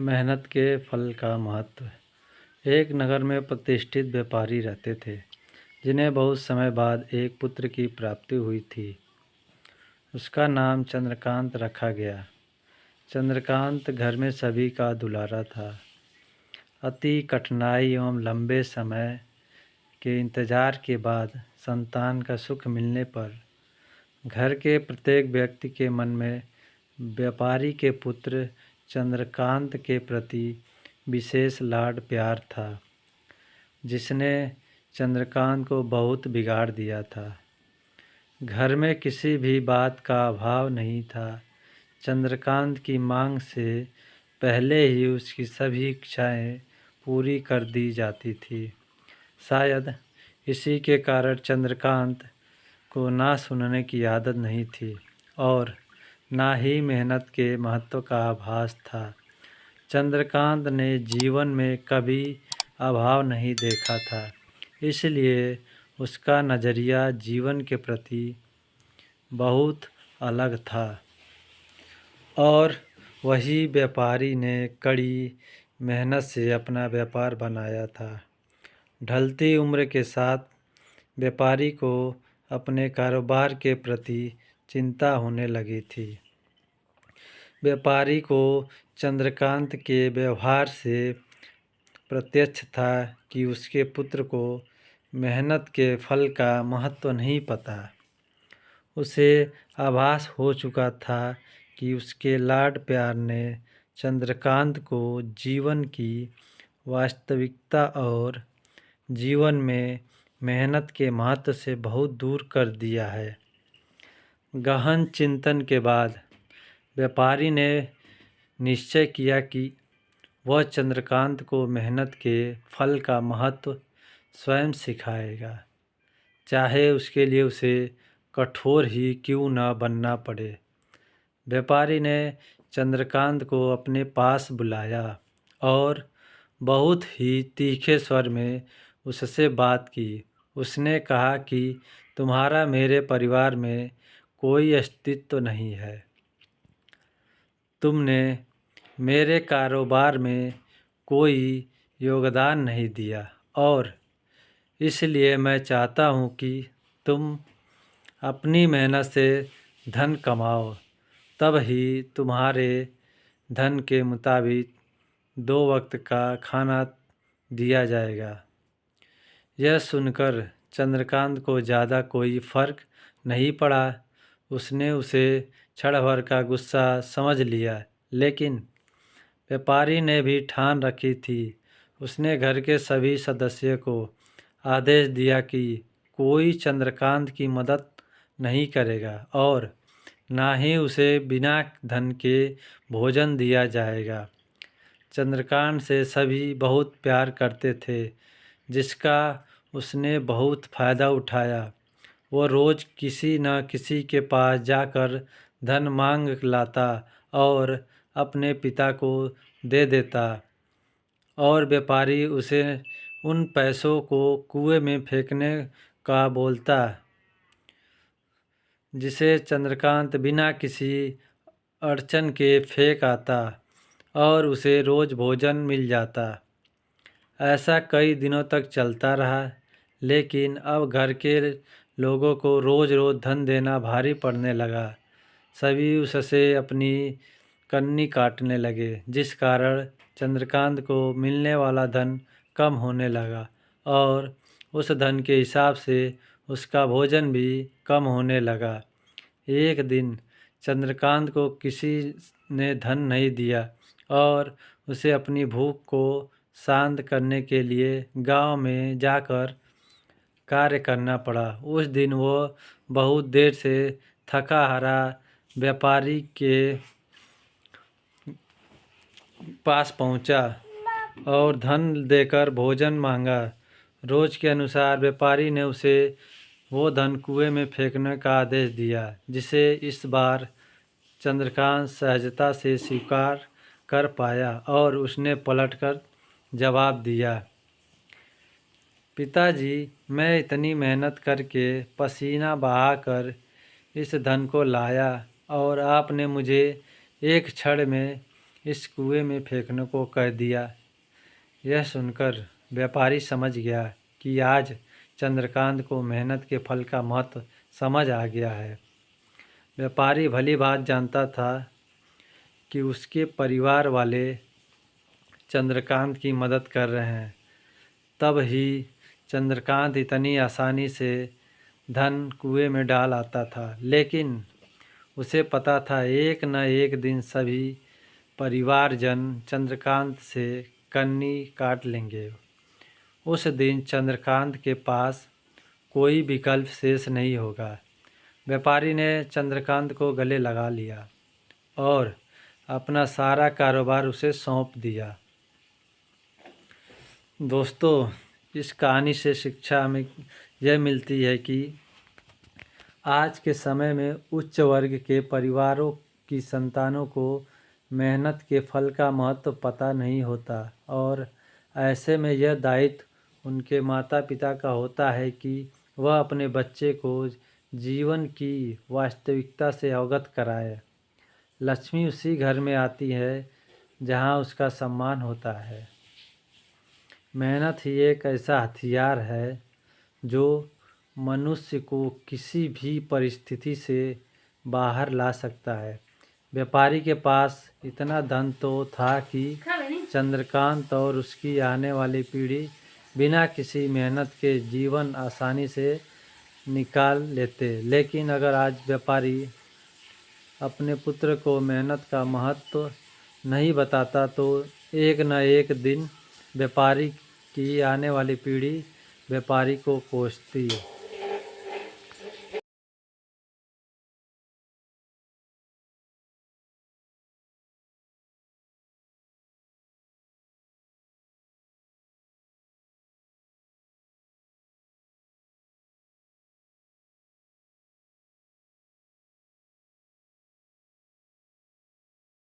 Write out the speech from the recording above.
मेहनत के फल का महत्व। एक नगर में प्रतिष्ठित व्यापारी रहते थे, जिन्हें बहुत समय बाद एक पुत्र की प्राप्ति हुई थी। उसका नाम चंद्रकांत रखा गया। चंद्रकांत घर में सभी का दुलारा था। अति कठिनाई एवं लंबे समय के इंतजार के बाद संतान का सुख मिलने पर घर के प्रत्येक व्यक्ति के मन में व्यापारी के पुत्र चंद्रकांत के प्रति विशेष लाड प्यार था, जिसने चंद्रकांत को बहुत बिगाड़ दिया था। घर में किसी भी बात का अभाव नहीं था। चंद्रकांत की मांग से पहले ही उसकी सभी इच्छाएं पूरी कर दी जाती थी। शायद इसी के कारण चंद्रकांत को ना सुनने की आदत नहीं थी और ना ही मेहनत के महत्व का आभास था। चंद्रकांत ने जीवन में कभी अभाव नहीं देखा था, इसलिए उसका नज़रिया जीवन के प्रति बहुत अलग था। और वही व्यापारी ने कड़ी मेहनत से अपना व्यापार बनाया था। ढलती उम्र के साथ व्यापारी को अपने कारोबार के प्रति चिंता होने लगी थी। व्यापारी को चंद्रकांत के व्यवहार से प्रत्यक्ष था कि उसके पुत्र को मेहनत के फल का महत्व नहीं पता। उसे आभास हो चुका था कि उसके लाड प्यार ने चंद्रकांत को जीवन की वास्तविकता और जीवन में मेहनत के महत्व से बहुत दूर कर दिया है। गहन चिंतन के बाद व्यापारी ने निश्चय किया कि वह चंद्रकांत को मेहनत के फल का महत्व स्वयं सिखाएगा, चाहे उसके लिए उसे कठोर ही क्यों न बनना पड़े। व्यापारी ने चंद्रकांत को अपने पास बुलाया और बहुत ही तीखे स्वर में उससे बात की। उसने कहा कि तुम्हारा मेरे परिवार में कोई अस्तित्व नहीं है। तुमने मेरे कारोबार में कोई योगदान नहीं दिया और इसलिए मैं चाहता हूँ कि तुम अपनी मेहनत से धन कमाओ, तब ही तुम्हारे धन के मुताबिक 2 वक्त का खाना दिया जाएगा। यह सुनकर चंद्रकांत को ज़्यादा कोई फर्क नहीं पड़ा। उसने उसे क्षण भर का गुस्सा समझ लिया, लेकिन व्यापारी ने भी ठान रखी थी। उसने घर के सभी सदस्यों को आदेश दिया कि कोई चंद्रकांत की मदद नहीं करेगा और ना ही उसे बिना धन के भोजन दिया जाएगा। चंद्रकांत से सभी बहुत प्यार करते थे, जिसका उसने बहुत फ़ायदा उठाया। वो रोज़ किसी न किसी के पास जाकर धन मांग लाता और अपने पिता को दे देता और व्यापारी उसे उन पैसों को कुएं में फेंकने का बोलता, जिसे चंद्रकांत बिना किसी अड़चन के फेंक आता और उसे रोज़ भोजन मिल जाता। ऐसा कई दिनों तक चलता रहा, लेकिन अब घर के लोगों को रोज़ रोज़ धन देना भारी पड़ने लगा। सभी उससे अपनी कन्नी काटने लगे, जिस कारण चंद्रकांत को मिलने वाला धन कम होने लगा और उस धन के हिसाब से उसका भोजन भी कम होने लगा। एक दिन चंद्रकांत को किसी ने धन नहीं दिया और उसे अपनी भूख को शांत करने के लिए गांव में जाकर कार्य करना पड़ा। उस दिन वो बहुत देर से थका हारा व्यापारी के पास पहुंचा और धन देकर भोजन मांगा। रोज़ के अनुसार व्यापारी ने उसे वो धन कुएं में फेंकने का आदेश दिया, जिसे इस बार चंद्रकांत सहजता से स्वीकार कर पाया और उसने पलटकर जवाब दिया, पिताजी, मैं इतनी मेहनत करके पसीना बहाकर इस धन को लाया और आपने मुझे एक क्षण में इस कुएं में फेंकने को कह दिया। यह सुनकर व्यापारी समझ गया कि आज चंद्रकांत को मेहनत के फल का महत्व समझ आ गया है। व्यापारी भली बात जानता था कि उसके परिवार वाले चंद्रकांत की मदद कर रहे हैं, तब ही चंद्रकांत इतनी आसानी से धन कुएं में डाल आता था। लेकिन उसे पता था एक न एक दिन सभी परिवारजन चंद्रकांत से कन्नी काट लेंगे। उस दिन चंद्रकांत के पास कोई विकल्प शेष नहीं होगा। व्यापारी ने चंद्रकांत को गले लगा लिया और अपना सारा कारोबार उसे सौंप दिया। दोस्तों, इस कहानी से शिक्षा हमें यह मिलती है कि आज के समय में उच्च वर्ग के परिवारों की संतानों को मेहनत के फल का महत्व पता नहीं होता और ऐसे में यह दायित्व उनके माता पिता का होता है कि वह अपने बच्चे को जीवन की वास्तविकता से अवगत कराए। लक्ष्मी उसी घर में आती है जहाँ उसका सम्मान होता है। मेहनत ही एक ऐसा हथियार है जो मनुष्य को किसी भी परिस्थिति से बाहर ला सकता है। व्यापारी के पास इतना धन तो था कि चंद्रकांत और उसकी आने वाली पीढ़ी बिना किसी मेहनत के जीवन आसानी से निकाल लेते। लेकिन अगर आज व्यापारी अपने पुत्र को मेहनत का महत्व नहीं बताता तो एक न एक दिन व्यापारी की आने वाली पीढ़ी व्यापारी को कोसती है।